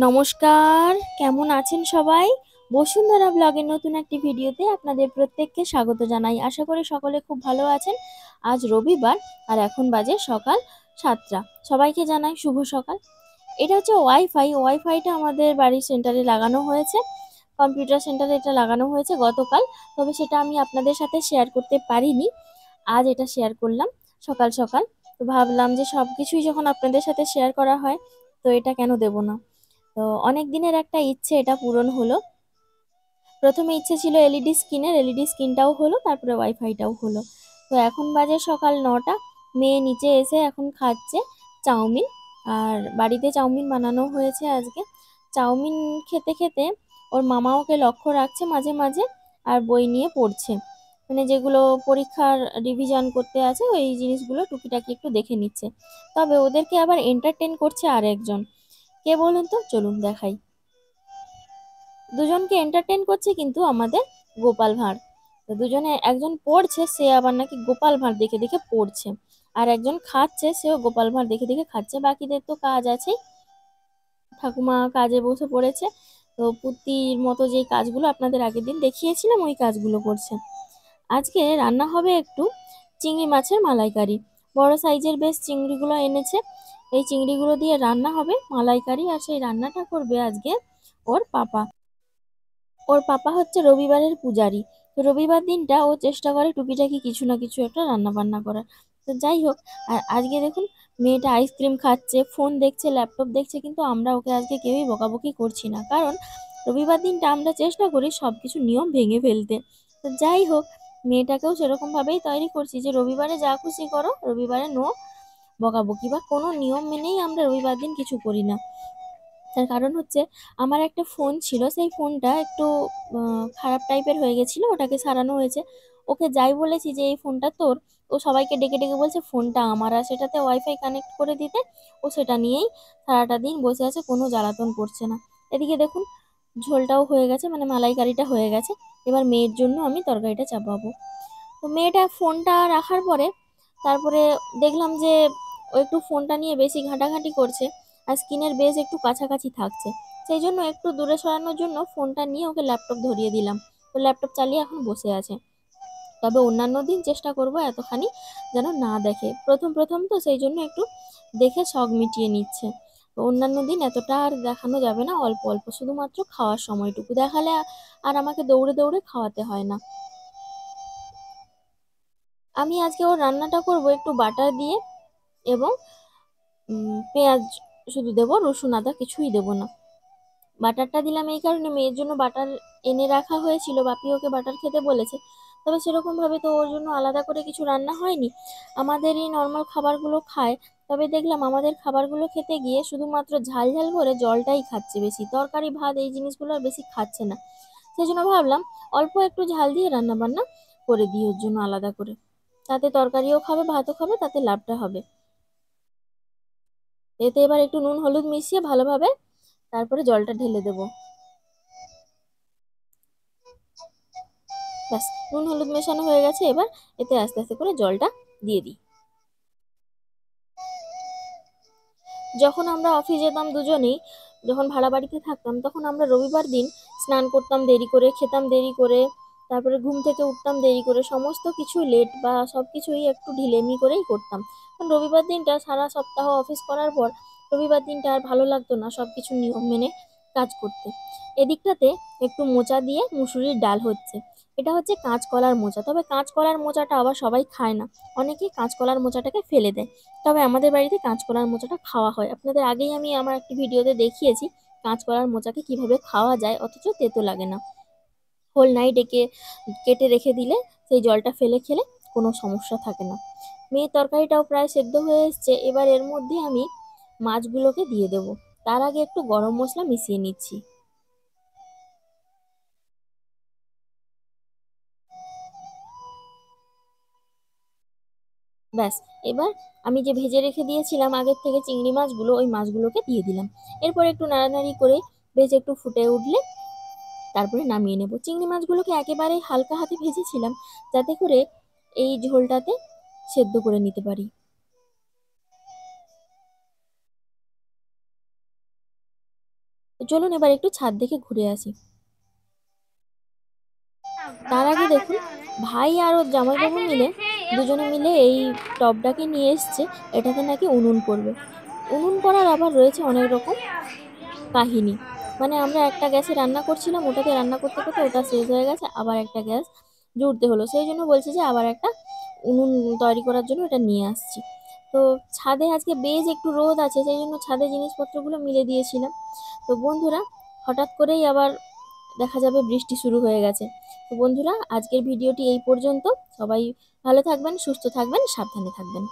নমস্কার, কেমন আছেন সবাই? বসুন্ধরা ব্লগের নতুন একটি ভিডিওতে আপনাদের প্রত্যেককে স্বাগত জানাই। আশা করি সকলে খুব ভালো আছেন। আজ রবিবার আর এখন বাজে সকাল ৭টা। সবাইকে জানাই শুভ সকাল। এটা হচ্ছে ওয়াইফাইটা আমাদের বাড়ির সেন্টারে লাগানো হয়েছে। কম্পিউটার সেন্টারে এটা লাগানো হয়েছে গতকাল। তবে সেটা আমি আপনাদের সাথে শেয়ার করতে পারিনি। আজ এটা শেয়ার করলাম সকাল সকাল। তো ভাবলাম যে সবকিছুই যখন আপনাদের সাথে শেয়ার করা হয়, তো এটা কেন দেব না? তো অনেক দিনের একটা ইচ্ছে এটা পূরণ হলো। প্রথমে ইচ্ছে ছিল এলইডি স্ক্রিনটাও হলো, তারপরে ওয়াইফাইটাও হলো। তো এখন বাজে সকাল 9টা। মেয়ে নিচে এসে এখন খাচ্ছে চাউমিন। আর বাড়িতে চাউমিন বানানো হয়েছে আজকে। চাউমিন খেতে খেতে ওর মামা ওকে লক্ষ্য রাখছে মাঝে মাঝে, আর বই নিয়ে পড়ছে। মানে যেগুলো পরীক্ষার রিভিশন করতে আছে ওই জিনিসগুলো টুকিটাকি একটু দেখে নিচ্ছে। তবে ওদেরকে আবার এন্টারটেন করছে আর একজন। কে বলুন তো, চলুন দেখাই। দুজনকে এন্টারটেন করছে কিন্তু আমাদের গোপাল ভাঁড়। তো দুজনে, একজন পড়ছে সে আবার নাকি গোপাল ভাঁড় দেখে দেখে পড়ছে, আর একজন খাচ্ছে সেও গোপাল ভাঁড় দেখে দেখে খাচ্ছে। বাকিদের তো কাজ আছে, ঠাকুমা কাজে বসে পড়েছে। তো পুতির মতো যে কাজগুলো আপনাদের আগের দিন দেখিয়েছিলাম ওই কাজগুলো করছে। আজকে রান্না হবে একটু চিংড়ি মাছের মালাইকারি। বড় সাইজের বেশ চিংড়িগুলো এনেছে। এই চিংড়িগুলো দিয়ে রান্না হবে মালাইকারি, আর সেই রান্নাটা করবে আজকে ওর পাপা। ওর পাপা হচ্ছে রবিবারের পূজারি। তো রবিবার দিনটা ও চেষ্টা করে টুকিটাকি কিছু না কিছু একটা রান্না বান্না করার। তো যাই হোক, আর আজকে দেখুন মেয়েটা আইসক্রিম খাচ্ছে, ফোন দেখছে, ল্যাপটপ দেখছে, কিন্তু আমরা ওকে আজকে কেউই বকাবকি করছি না, কারণ রবিবার দিনটা আমরা চেষ্টা করি সব কিছু নিয়ম ভেঙে ফেলতে। তো যাই হোক, মেয়েটাকেও সেরকমভাবেই তৈরি করছি যে রবিবারে যা খুশি করো, রবিবারে নো বকাবকি বা কোনো নিয়ম মেনেই আমরা রবিবার দিন কিছু করি না। তার কারণ হচ্ছে, আমার একটা ফোন ছিল, সেই ফোনটা একটু খারাপ টাইপের হয়ে গেছিলো, ওটাকে সারানো হয়েছে। ওকে যাই বলেছি যে এই ফোনটা তোর, ও সবাইকে ডেকে ডেকে বলছে ফোনটা আমার, আর সেটাতে ওয়াইফাই কানেক্ট করে দিতে ও সেটা নিয়েই সারাটা দিন বসে আছে, কোনো জ্বালাতন করছে না। এদিকে দেখুন ঝোলটাও হয়ে গেছে, মানে মালাইকারিটা হয়ে গেছে। এবার মেয়ের জন্য আমি তরকারিটা চাপাবো। তো মেয়েটা ফোনটা রাখার পরে তারপরে দেখলাম যে ও একটু ফোনটা নিয়ে বেশি ঘাঁটাঘাঁটি করছে, আর স্ক্রিনের বেশ একটু কাছাকাছি থাকছে। সেই জন্য একটু দূরে সরানোর জন্য ফোনটা নিয়ে ওকে ল্যাপটপ ধরিয়ে দিলাম। তো ল্যাপটপ চালিয়ে এখন বসে আছে। তবে অন্যান্য দিন চেষ্টা করব এতখানি যেন না দেখে। প্রথম প্রথম তো সেই জন্য একটু দেখে শখ মিটিয়ে নিচ্ছে। তো অন্যান্য দিন এতটা আর দেখানো যাবে না, অল্প অল্প শুধুমাত্র খাওয়ার সময়টুকু দেখালে আর আমাকে দৌড়ে দৌড়ে খাওয়াতে হয় না। আমি আজকে ওর রান্নাটা করব একটু বাটার দিয়ে, এবং পেঁয়াজ শুধু দেবো, রসুন আদা কিছুই দেবো না। বাটারটা দিলাম এই কারণে, মেয়ের জন্য বাটার এনে রাখা হয়েছিল, বাপি ওকে বাটার খেতে বলেছে। তবে সেরকম ভাবে তো ওর জন্য আলাদা করে কিছু রান্না হয়নি, আমাদের এই নর্মাল খাবারগুলো খায়। তবে দেখলাম আমাদের খাবারগুলো খেতে গিয়ে শুধুমাত্র ঝাল ঝাল করে জলটাই খাচ্ছে, বেশি তরকারি ভাত এই জিনিসগুলো আর বেশি খাচ্ছে না। সেই জন্য ভাবলাম অল্প একটু ঝাল দিয়ে রান্না বান্না করে দিই ওর জন্য আলাদা করে, তাতে তরকারিও খাবে ভাতও খাবে, তাতে লাভটা হবে। এতে এবার একটু নুন হলুদ মিশিয়ে ভালোভাবে তারপরে জলটা ঢেলে দেবো। ব্যাস, নুন হলুদ মেশানো হয়ে গেছে। এবার এতে আস্তে আস্তে করে জলটা দিয়ে দিই। যখন আমরা অফিস যেতাম দুজনেই, যখন ভাড়া বাড়িতে থাকতাম, তখন আমরা রবিবার দিন স্নান করতাম দেরি করে, খেতাম দেরি করে, তারপরে ঘুম থেকে উঠতাম দেরি করে, সমস্ত কিছু লেট বা সব কিছুই একটু ঢিলেমি করেই করতাম। কারণ রবিবার দিনটা সারা সপ্তাহ অফিস করার পর রবিবার দিনটা আর ভালো লাগতো না সব কিছু নিয়ম মেনে কাজ করতে। এদিকটাতে একটু মোচা দিয়ে মুসুরির ডাল হচ্ছে। এটা হচ্ছে কাঁচকলার মোচা, তবে কাঁচকলার মোচাটা আবার সবাই খায় না, অনেকেই কাঁচকলার মোচাটাকে ফেলে দেয়। তবে আমাদের বাড়িতে কাঁচকলার মোচাটা খাওয়া হয়। আপনাদের আগেই আমি আমার একটি ভিডিওতে দেখিয়েছি কাঁচকলার মোচাকে কিভাবে খাওয়া যায়, অথচ তেতো লাগে না। হোল নাইট একে কেটে রেখে দিলে সেই জলটা ফেলে খেলে কোনো সমস্যা থাকে না। মেয়ের তরকারিটাও প্রায় সেদ্ধ হয়ে এসছে, এবার এর মধ্যে আমি মাছগুলোকে দিয়ে দেবো। তার আগে একটু গরম মশলা মিশিয়ে নিচ্ছি। ব্যাস, এবার আমি যে ভেজে রেখে দিয়েছিলাম আগের থেকে চিংড়ি মাছগুলো, ওই মাছগুলোকে দিয়ে দিলাম। এরপর একটু নাড়ানাড়ি করে বেশ একটু ফুটে উঠলে তারপরে নামিয়ে নেব। চিংড়ি মাছগুলোকে একেবারে হালকা হাতে ভেজেছিলাম, যাতে করে এই ঝোলটাতে সেদ্ধ করে নিতে পারি। চলুন এবার একটু ছাদ দেখে ঘুরে আসি। তার আগে দেখুন, ভাই আর ওর জামাইবাবু মিলে দুজনে মিলে এই টবটাকে নিয়ে এসছে। এটাতে নাকি উনুন করবে। উনুন করার আবার রয়েছে অনেক রকম কাহিনী। মানে আমরা একটা গ্যাসে রান্না করছিলাম, ওটাতে রান্না করতে করতে ওটা শেষ হয়ে গেছে, আবার একটা গ্যাস জুড়তে হলো। সেই জন্য বলছি যে আবার একটা উনুন তৈরি করার জন্য এটা নিয়ে আসছি। তো ছাদে আজকে বেশ একটু রোদ আছে, সেই জন্য ছাদে জিনিসপত্রগুলো মিলে দিয়েছিলাম। তো বন্ধুরা, হঠাৎ করেই আবার দেখা যাবে বৃষ্টি শুরু হয়ে গেছে। তো বন্ধুরা, আজকের ভিডিওটি এই পর্যন্ত। সবাই ভালো থাকবেন, সুস্থ থাকবেন, সাবধানে থাকবেন।